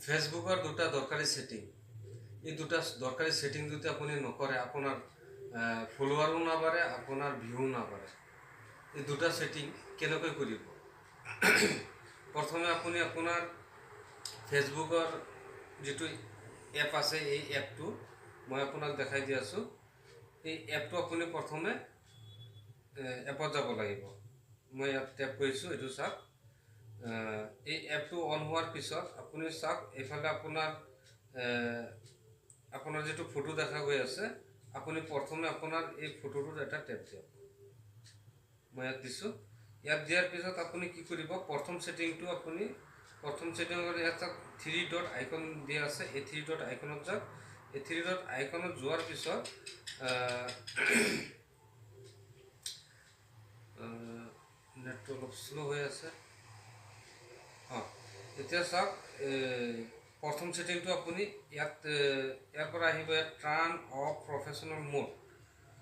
ফেসবুকৰ দুটা দৰকাৰী সেটিং এই দুটা দৰকাৰী সেটিং যদি আপুনি নকৰে আপোনাৰ ফলোৱাৰো নাবাঢ়ে আপোনাৰ ভিউ নাবাঢ়ে এই দুটা সেটিং কেনেকৈ কৰিব প্ৰথমে আপুনি আপোনাৰ ফেসবুকৰ যেটো এপ আছে এই এপটো মই আপোনাক দেখাই দি আছো এই এপটো আপুনি প্ৰথমে এপত যাব লাগিব মই ইয়াত টেপ কৰিছো এটো চাওক এই এপটো অন হোৱাৰ পিছত আপুনি চাওক এফালে আপোনাৰ যেটো ফটো দেখা গৈ আছে আপুনি প্ৰথমে আপোনাৰ এই ফটোটোত এটা টেপ দিয়ক মই ইয়াত দিছো ইয়াত দিয়াৰ পিছত আপুনি কি কৰিব প্ৰথম সেটিংটো আপুনি প্ৰথম সেটিংৰ ইয়াত 3 ডট আইকন দিয়া আছে এই 3 ডট আইকনত যাওক এই 3 ডট আইকনত যোৱাৰ পিছত নেটটো অলপ স্লো হৈ আছে এতিয়া চাওক প্ৰথম সেটিংটো আপুনি ইয়াৰ পৰা আহিব টাৰ্ন অফ প্ৰফেশনাল মোড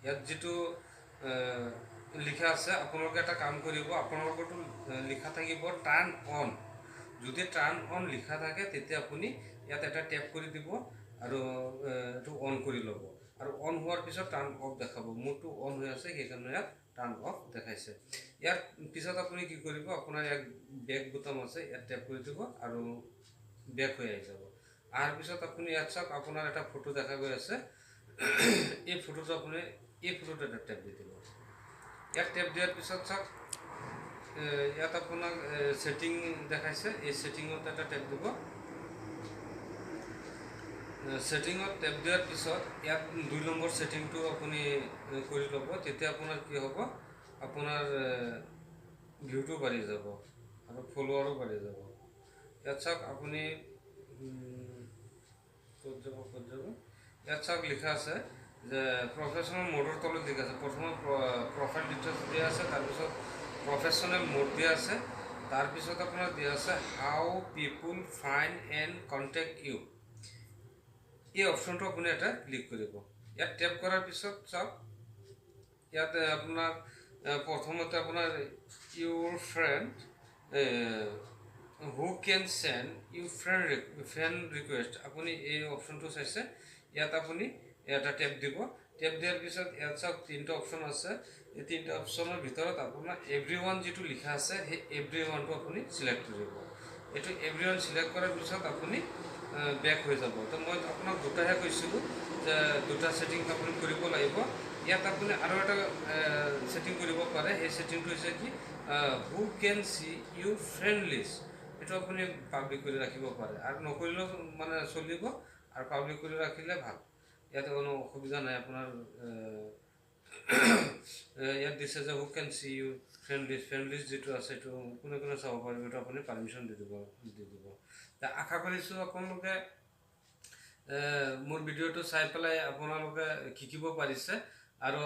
ইয়াত যেটো লিখা আছে আপোনালোকে এটা কাম কৰিব আপোনালোকৰটো লিখা থাকিব টাৰ্ন অন যদি টাৰ্ন অন লিখা থাকে তেতিয়া আপুনি ইয়াত এটা ট্যাপ কৰি দিব আৰু এটো অন কৰি ল'ব আৰু অন হোৱাৰ পিছত টাৰ্ন অফ দেখাব মোৰটো অন হৈ আছে সেইকাৰণে ইয়াত টাৰ্ন অফ দেখাইছে ইয়াৰ পিছত আপুনি কি কৰিব আপোনাৰ এক বেক বুটাম আছে ইয়াত ট্যাপ কৰি দিব আৰু বেক হৈ আহি যাব আৰ পিছত আপুনি ইয়াত চাওক আপোনাৰ এটা ফটো দেখা গৈ আছে এই ফটোটো আপুনি এই ফটোটো এটা ট্যাপ দি দিব ইয়াত ট্যাপ দিয়াৰ পিছত চাওক ইয়াত আপোনাক সেটিং দেখাইছে এই সেটিংত এটা ট্যাপ দিব সেটিংত ট্যাপ দিয়াৰ পিছত ইয়াত 2 নম্বৰ সেটিংটো আপুনি কৰি ল'ব তেতিয়া আপোনাৰ কি হ'ব আপোনাৰ ভিউটো বাঢ়ি যাব আৰু ফলোৱাৰো বাঢ়ি যাব ইয়াত চাওক আপুনি ক'ত যাব ইয়াত চাওক লিখা আছে যে প্ৰফেশনাল মোডৰ তলত লিখা আছে প্ৰথমে প্ৰফাইল ডিটেইলছ দিয়া আছে তাৰ পিছত প্ৰফেশনাল মোড দিয়া আছে তাৰ পিছত আপোনাৰ দিয়া আছে হাউ পিপল ফাইন্ড এন্ড কন্টাক্ট ইউ এই অপশনটো আপুনি এটা ক্লিক কৰিব ইয়াত ট্যাপ কৰাৰ পিছত চাওক ইয়াত আপোনাৰ প্ৰথমতে আপোনাৰ your friend who can send you friend request আপুনি এই অপশনটো চাইছে ইয়াত আপুনি এটা ট্যাপ দিব ট্যাপ দিয়াৰ পিছত ইয়াত চাওক তিনটা অপশন আছে এই তিনটা অপশনৰ ভিতৰত আপোনাৰ এভৰিওয়ান যেটো লিখা আছে সেই এভৰিওয়ানটো আপুনি সিলেক্ট কৰিব এটো এভৰিওয়ান সিলেক্ট কৰাৰ পিছত আপুনি বেক হৈ যাব তো মই আপোনাক দুটাহে কৈছিলো যে দুটা সেটিং আপুনি কৰিব লাগিব ইয়াত আপুনি আৰু এটা সেটিং কৰিব পাৰে এই সেটিংটো হৈছে কি who can see your friend list এটো আপুনি পাবলিক কৰি ৰাখিব পাৰে আৰু নকৰিলেও মানে চলিব আৰু পাবলিক কৰি ৰাখিলে ভাল ইয়াতে কোনো অসুবিধা নাই আপোনাৰ ইয়াত দিছে যে who can see you friend list যেটো আছে এটো কোনে কোনে চাব পাৰিব এটো আপুনি পাৰমিশন দি দিব তা আশা কৰিছো আপোনালোকে মোৰ ভিডিওটো চাই পেলাই আপোনালোকে শিকিব পাৰিছে আৰু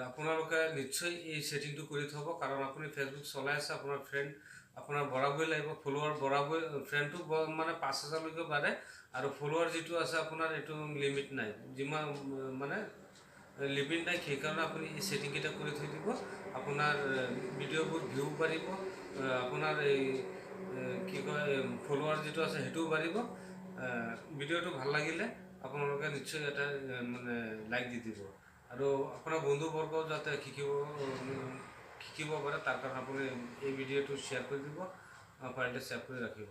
আপোনালোকে নিশ্চয় এই সেটিংটো কৰি থব কাৰণ আপুনি ফেসবুক চলাই আছে আপোনাৰ ফ্ৰেন্ড আপোনাৰ বঢ়াবই লাগিব ফলোৱাৰ বঢ়াবই ফ্ৰেন্ডটো মানে 5000 লৈকে বাঢ়ে আৰু ফলোৱাৰ যেটো আছে আপোনাৰ এটো লিমিট নাই যিমান মানে লিমিট নাই সেইকাৰণে আপুনি এই সেটিং এটা কৰি থৈ দিব আপোনাৰ ভিডিওবোৰ ভিউ বাঢ়িব আপোনাৰ এই কি কয় ফলোৱাৰ যেটো আছে হেতু বাঢ়িব ভিডিওটো ভাল লাগিলে আপোনালোকে নিশ্চয় এটা মানে লাইক দি দিব আৰু আপোনাৰ বন্ধুবৰ্গ যাতে শিকিব পাৰে তাৰ কাৰণে আপুনি এই ভিডিওটো শেয়াৰ কৰি দিব ফাইলটো সেভ কৰি ৰাখিব